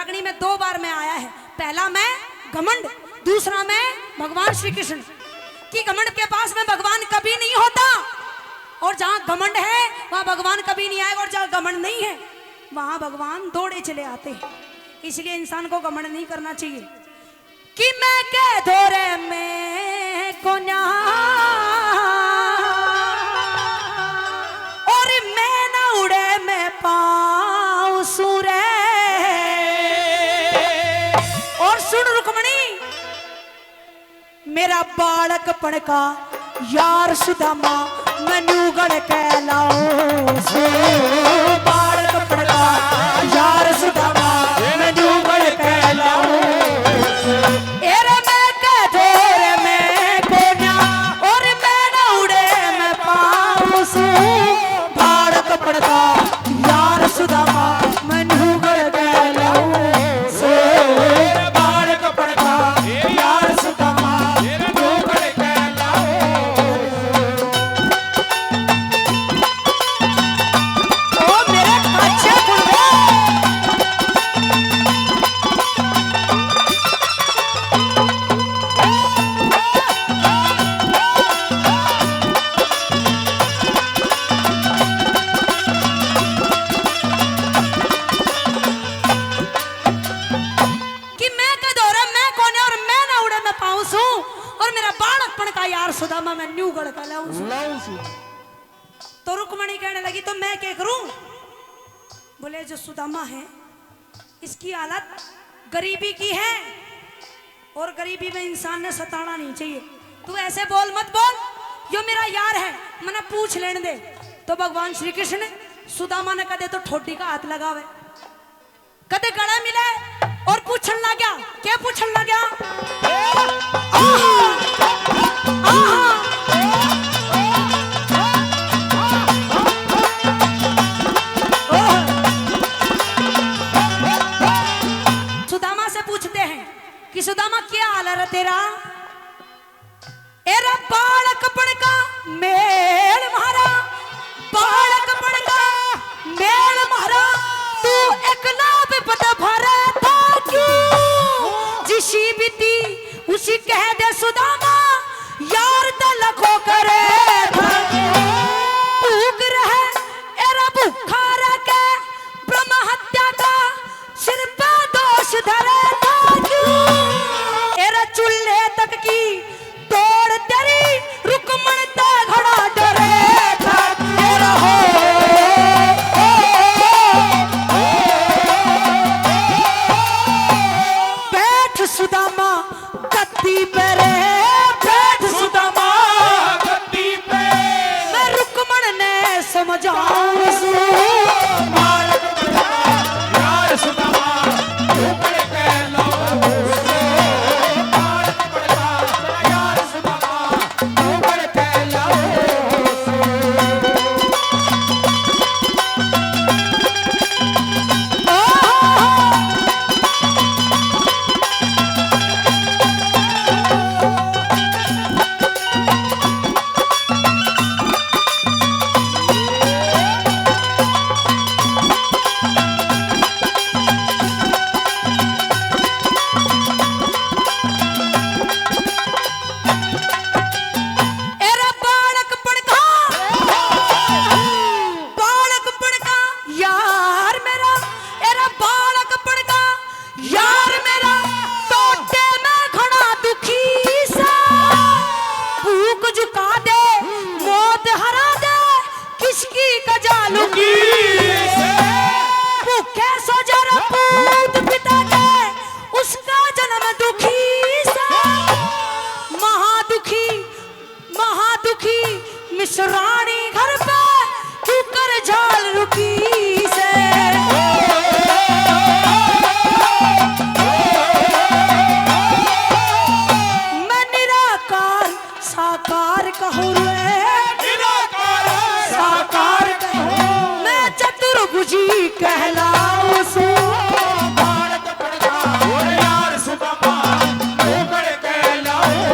मंदाकिनी में 2 बार में आया है। पहला मैं घमंड, दूसरा मैं भगवान श्री कृष्ण की। घमंड के पास में भगवान कभी नहीं होता, और जहां घमंड है वहां भगवान कभी नहीं आएगा, और जहां घमंड नहीं है वहां भगवान दौड़े चले आते हैं। इसलिए इंसान को घमंड नहीं करना चाहिए कि मैं के धोरे में कोन्या और मैं न उड़े मैं पाऊं सूरे। और सुन रुक्मणी, मेरा बालकपन का यार सुदामा मनुगण कहलाऊं। बालकपन का यार सुदामा मनुगण कहलाऊं। एरे मैं के धोरे में कोन्या और मैं न उड़े मैं पाऊं सू। बालकपन का यार सुदामा मनुगण कहलाऊं। बालकपन का यार सुदामा मनुगण कहलाऊं। ओ मेरे कच्चे फुलवे, कि मैं के दौरे मैं कौन है और मैं ना उड़े मैं पाऊं सू। और मेरा बालकपन का यार सुदामा मैं न्यू गढ़ का लाऊं सू। तो रुक्मणी कहने लगी तो मैं क्या करूं? बोले जो सुदामा है इसकी हालत गरीबी की है, और गरीबी में इंसान ने सताना नहीं चाहिए। तू ऐसे बोल मत बोल, यो मेरा यार है, मैंने पूछ लेने दे। तो भगवान श्री कृष्ण ने सुदामा ने कदे तो ठोडी का हाथ लगावे, कदे गला मिले और पूछन लगा। क्या पूछन लगा? सुदामा से पूछते हैं कि सुदामा क्या हाल है तेरा? एरा बालकपन का मेल मारा, बालकपन का मेल मारा, तू एकला विपद भरा था क्यों? जिसी बीती उसी कह दे सुदामा, यार तलखो करे भूख रहे एरा भूखा रह के ब्रह्म हत्या का सिर पे दोष धरे था क्यों? एरा चूल्हे तक की तोड़ तेरी रुक्मण ते घड़ा डरे था। एरा हो बैठ सुदामा गद्दी पे रे, बैठ सुदामा गद्दी पे, मैं रुक्मण ने समझाऊं यार सुदामा रुक्मण कहलाऊं। यार सुदामा रुक्मण कहलाऊं। एरा बालकपन का यार मेरा, एरा बालकपन का यार मेरा, टोटे में घड़ा दुखी सा। भूख झुका दे मौत हरा दे किसकी कजालू की। भूखे सो जरा पूत पिता के उसका जन्म दुखी सा। महादुखी महादुखी मिश्राणी घर पे क्यों कर झाल रुकी से। मैं निराकार साकार कहूँ रे, निराकार साकार कहूँ, मैं चतुर्भुजी कहलाऊं सू। यार सुदामा रुक्मण कहलाऊं।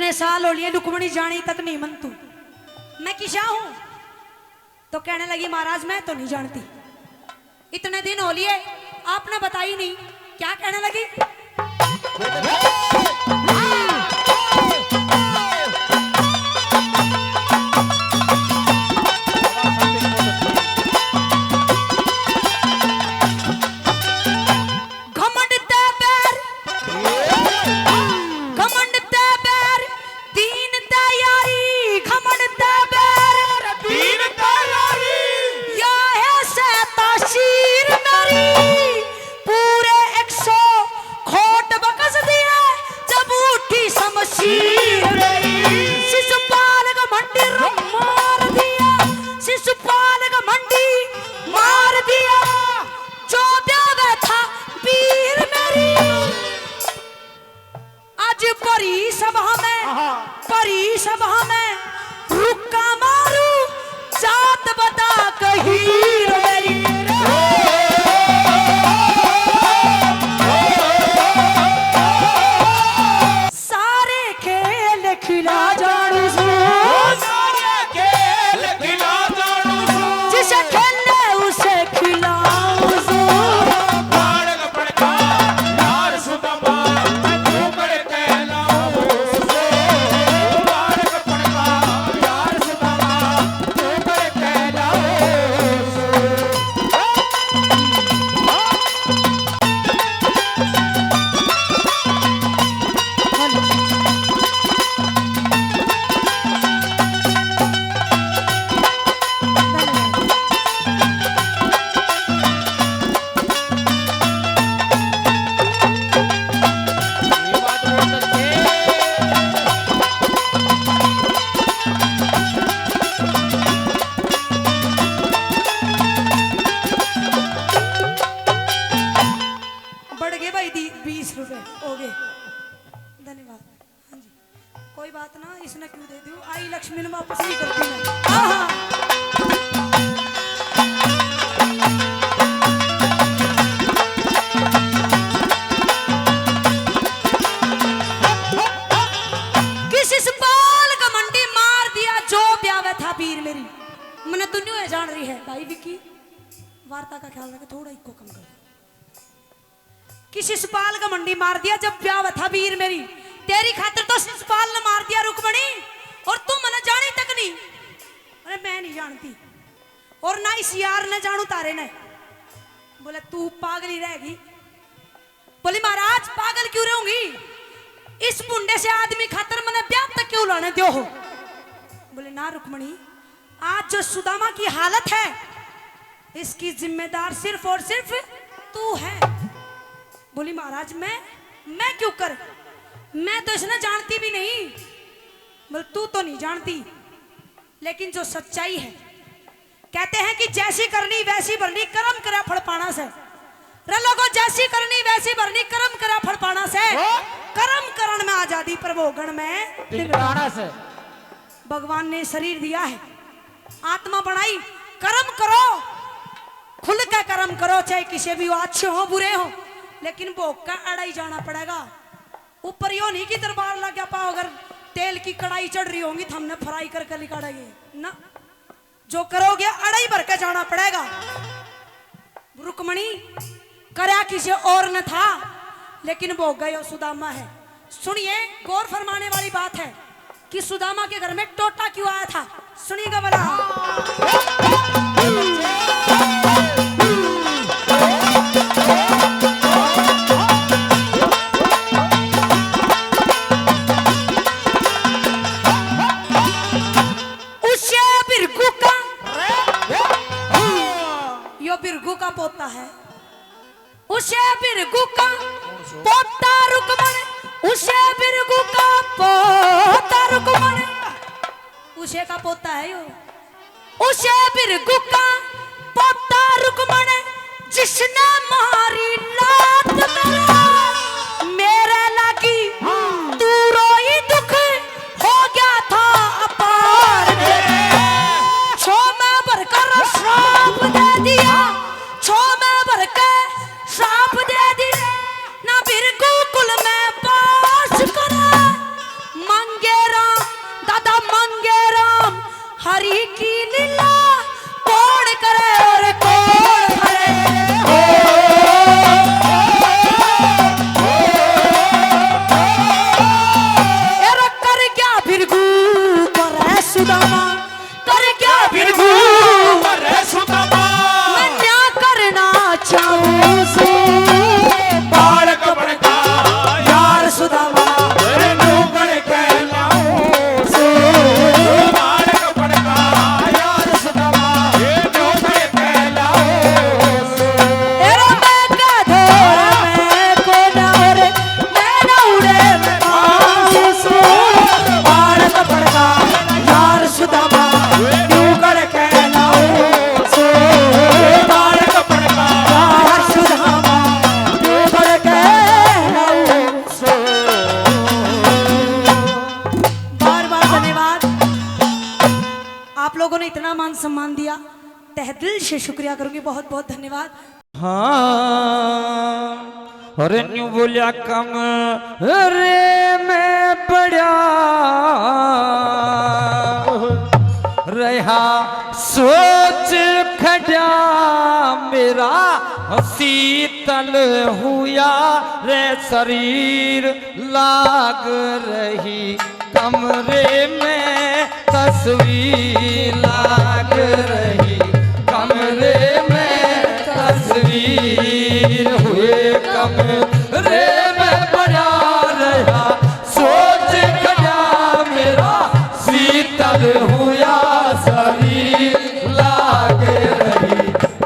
इतने साल हो लिए रुक्मणी जानी तक नहीं मन तू मैं किसा हूं तो कहने लगी महाराज मैं तो नहीं जानती। इतने दिन हो लिए आपने बताई नहीं, क्या कहने लगी? कोई बात ना, इसने क्यों दे दूं, आई लक्ष्मी ने वापस नहीं करती मैं। किस बाल का मंडी मार दिया जो ब्याह था पीर मेरी, मैंने दुनिया जान रही है भाई विकी, वार्ता का ख्याल रखे थोड़ा इको कम कर। किस शिशुपाल का मंडी मार दिया जब ब्याह था वीर मेरी, तेरी खातिर तो शिशुपाल ने मार दिया रुक्मणी, और तू मैंने जानी तक नहीं। अरे मैं नहीं जानती और ना इस यार ने जानू तारे ने। बोले तू पागल ही रहेगी। बोली महाराज पागल क्यों रहूंगी, इस मुंडे से आदमी खातिर मैंने ब्याह तक क्यों लाने दो हो। बोले ना रुक्मणी, आज जो सुदामा की हालत है इसकी जिम्मेदार सिर्फ और सिर्फ तू है। बोली महाराज मैं क्यों कर, मैं तो इसने जानती भी नहीं। बोल तू तो नहीं जानती, लेकिन जो सच्चाई है कहते हैं कि जैसी करनी वैसी भरनी, कर्म करा फल पाना से। लोगों जैसी करनी वैसी भरनी, कर्म करा फल पाना से। कर्म करण में आजादी, प्रभोगण में ठिकाना से। भगवान ने शरीर दिया है, आत्मा बनाई, कर्म करो, खुल के कर्म करो, चाहे किसी भी हो, अच्छे हो बुरे हो, लेकिन भोग का अड़ाई जाना पड़ेगा। ऊपर यो नहीं कि दरबार लग गया पाओ, अगर तेल की कढ़ाई चढ़ रही होंगी तो हमने फ्राई करके निकालेंगे ना, जो करोगे अड़ाई भर के जाना पड़ेगा। रुक्मणी करया किसी और न था, लेकिन भोग गए सुदामा है। सुनिए गौर फरमाने वाली बात है कि सुदामा के घर में टोटा क्यों आया था, सुनिएगा भला। बिरगू का पोता है, उसे बिरगू का पोता रुक्मण, उसे बिरगू का पोता रुक्मण, उसे का पोता है यो, उसे बिरगू का पोता रुक्मण, जिसने मारी लात मेरे लगी तू रोई, दुख हो गया था अपार, छो में भरकर श्राप दे दिया, छो में भरकर श्राप दे दिया, ना बिरगू कुल में बास करे, मांगे किया, तहे दिल से शुक्रिया करूंगी। बहुत बहुत धन्यवाद। हाँ अरे न्यू बोलिया कम रे मैं बड़ा रहा सोच खड़ा मेरा शीतल हुआ रे शरीर लाग रही कमरे में तस्वीर लाग रही कमरे में तस्वीर हुए कमरे में बड़ा रहा सोच खड़ा मेरा शीतल हुआ शरीर लाग रही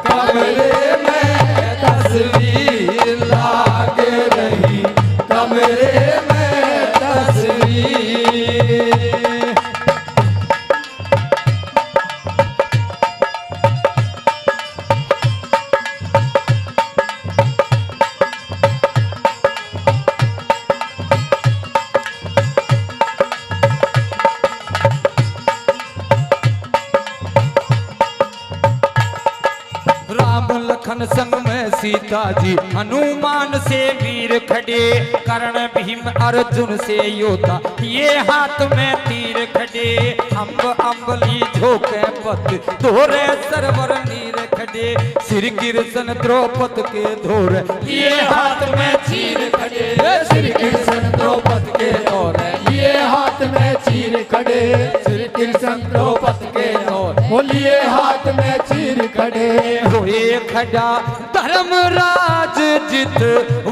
कमरे में तस्वीर लाग रही कमरे में तस्वीर। राम लखन संग में सीता जी हनुमान से वीर खड़े कर्ण भीम अर्जुन से योद्धा ये हाथ में तीर खड़े अम्ब अम्बली झोंके पत धोरे सरवर नीर खड़े श्री कृष्ण द्रौपद के धोरे ये हाथ में चीर खड़े श्री कृष्ण द्रौपद के दौरे ये हाथ में चीर खड़े श्री कृष्ण द्रौपद के दौरे बोलिए हाथ में चीर खड़े रोए खड़ा धर्मराज जित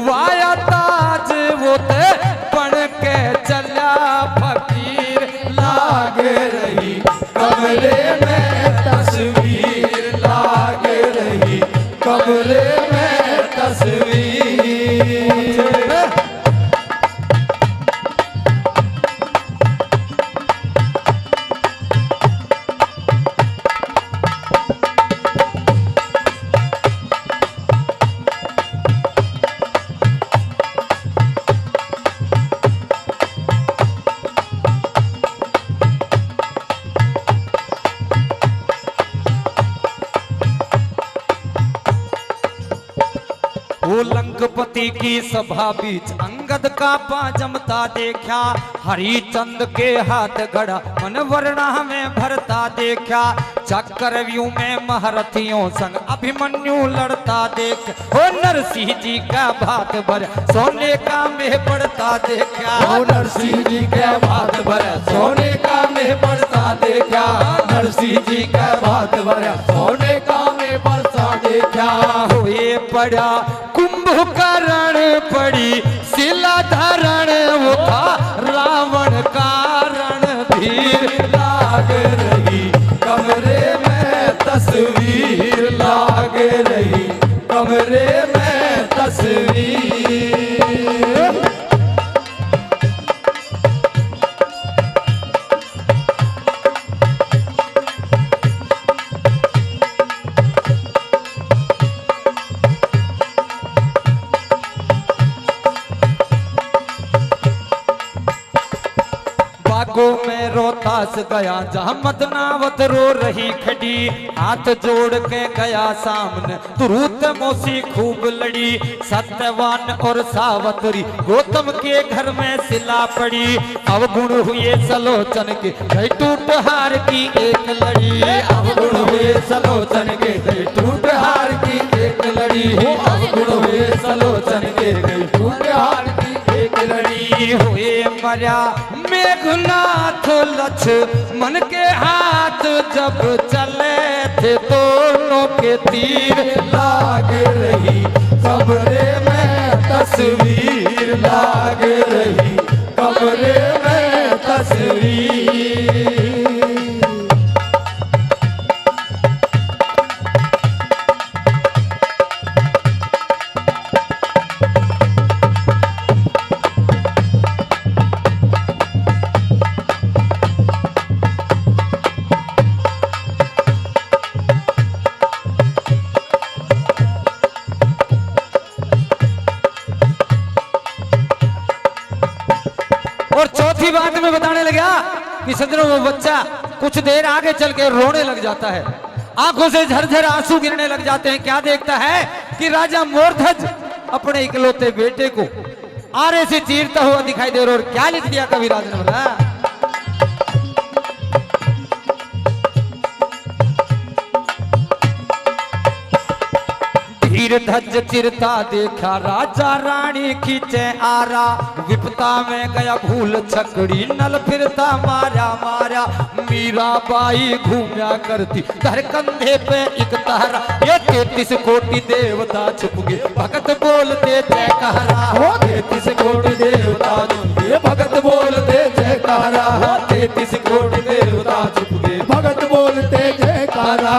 वाया ताज वो ते बन के चला फकीर लाग रही कमरे में तस्वीर लाग रही कमरे में तस्वीर। वो लंकपति की सभा बीच अंगद का पा जमता देखा हरिचंद के हाथ गड़ा मन वर्णा में भरता देखा चक्रव्यूह में महारथियों संग अभिमन्यु लड़ता देख ओ नरसिंह जी का भात भर सोने का मेह पड़ता देखा ओ नरसिंह जी का भात भरा सोने का में पड़ता देखा नरसिंह जी का भात भरा सोने का में पड़ता देखा हुए पड़ा कुंभकर्ण पड़ी शिला धारण वो था रावण कारण धीर लाग रही कमरे में तस्वीर लाग रही कमरे में तस्वीर। बागों में रोहतास गया जहाँ मदनावत रो रही खड़ी हाथ जोड़ के गया सामने तुरंत मौसी खूब लड़ी सत्यवान और सावत्री गौतम के घर में सिला पड़ी अवगुण हुए सलोचन के गई टूट हार की एक लड़ी अवगुण हुए सलोचन के गई टूट हार की एक लड़ी अवगुण हुए सलोचन के गई टूट हार की एक लड़ी हुए मरा मेघनाथ लक्ष मन के हाथ जब चले थे दोनों के तीर लाग रही कमरे में तस्वीर लाग रही कमरे में तस्वीर। और चौथी बात में बताने लगा कि सज्जनों वो बच्चा कुछ देर आगे चल के रोने लग जाता है आंखों से झरझर आंसू गिरने लग जाते हैं। क्या देखता है कि राजा मोरध्वज अपने इकलौते बेटे को आरे से चीरता हुआ दिखाई दे रहा। और क्या लिख दिया कविराज ने बताया, धीर धज चिरता देखा राजा रानी खींचे आरा, विपता में गया भूल छकड़ी नल फिरता मारा मारा, मीरा बाई घूमया करती धर कंधे पे एक तारा, ये 33 कोटि देवता छुप गए भगत बोलते जयकारा, 33 कोटि देवता छुप गए भगत बोलते जयकारा, 33 कोटि देवता छुप गए भगत बोलते जयकारा।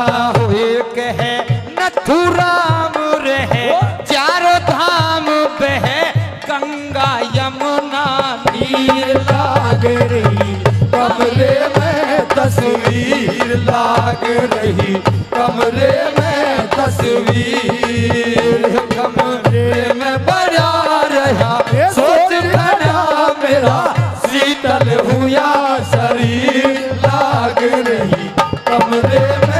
एक है नथुराम रहे चारों धाम बहे, गंगा यमुना नीर लाग रही कमरे में तस्वीर, लाग रही कमरे में तस्वीर, कमरे में बड़ा रहा सोच बड़ा मेरा, शीतल हुआ शरीर, लाग रही कमरे में